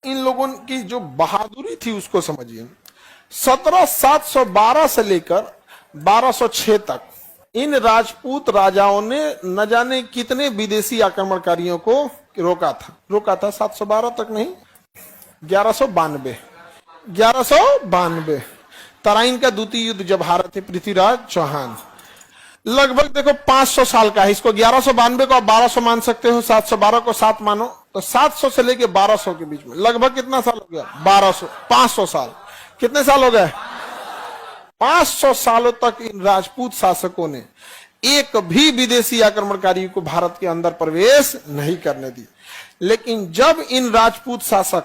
इन लोगों की जो बहादुरी थी उसको समझिए। 1712 से लेकर 1206 तक इन राजपूत राजाओं ने न जाने कितने विदेशी आक्रमणकारियों को रोका था 712 तक नहीं, 1192 तराइन का द्वितीय युद्ध जब हारे थे पृथ्वीराज चौहान। लगभग देखो 500 साल का है। इसको 1192 को आप 1200 मान सकते हो, 712 को 7 मानो, तो 700 से लेके 1200 के बीच में लगभग कितना साल हो गया? 500 साल। कितने साल हो गए? 500 सालों तक इन राजपूत शासकों ने एक भी विदेशी आक्रमणकारी को भारत के अंदर प्रवेश नहीं करने दी। लेकिन जब यह राजपूत शासक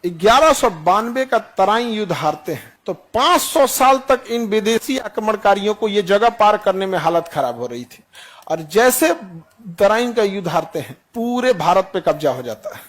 1192 का तराइन युद्ध हारते हैं तो 500 साल तक इन विदेशी आक्रमणकारियों को यह जगह पार करने में हालत खराब हो रही थी। और जैसे तराइन का युद्ध हारते हैं पूरे भारत पे कब्जा हो जाता है।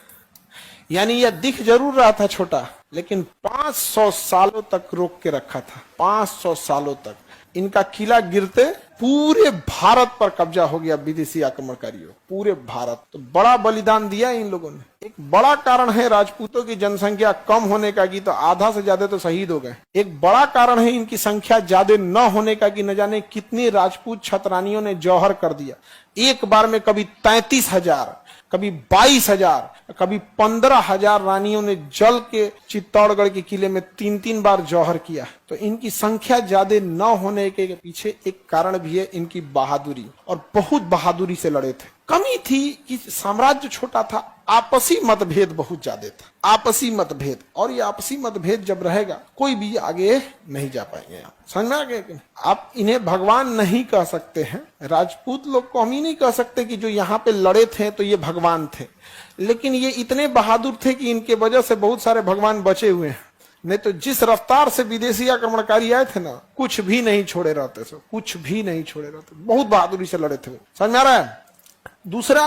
यानी यह दिख जरूर रहा था छोटा, लेकिन 500 सालों तक रोक के रखा था। 500 सालों तक इनका किला गिरते पूरे भारत पर कब्जा हो गया विदेशी आक्रमणकारियों, पूरे भारत। तो बड़ा बलिदान दिया इन लोगों ने। एक बड़ा कारण है राजपूतों की जनसंख्या कम होने का कि तो आधा से ज्यादा तो शहीद हो गए। एक बड़ा कारण है इनकी संख्या ज्यादा न होने का कि न जाने कितनी राजपूत छतरानियों ने जौहर कर दिया एक बार में। कभी 33,000, कभी 22,000, कभी 15,000 रानियों ने जल के चित्तौड़गढ़ के किले में 3-3 बार जौहर किया। तो इनकी संख्या ज्यादा न होने के पीछे एक कारण भी है इनकी बहादुरी, और बहुत बहादुरी से लड़े थे। कमी थी कि साम्राज्य छोटा था, आपसी मतभेद बहुत ज्यादा था। आपसी मतभेद, और ये आपसी मतभेद जब रहेगा कोई भी आगे नहीं जा पाएंगे। समझ में आ गया? आप इन्हें भगवान नहीं कह सकते हैं, राजपूत लोग को हम ही नहीं कह सकते कि जो यहाँ पे लड़े थे तो ये भगवान थे। लेकिन ये इतने बहादुर थे कि इनके वजह से बहुत सारे भगवान बचे हुए हैं। नहीं तो जिस रफ्तार से विदेशी आक्रमणकारी आए थे ना, कुछ भी नहीं छोड़े रहते, बहुत बहादुरी से लड़े थे। समझ में आ रहा है? दूसरा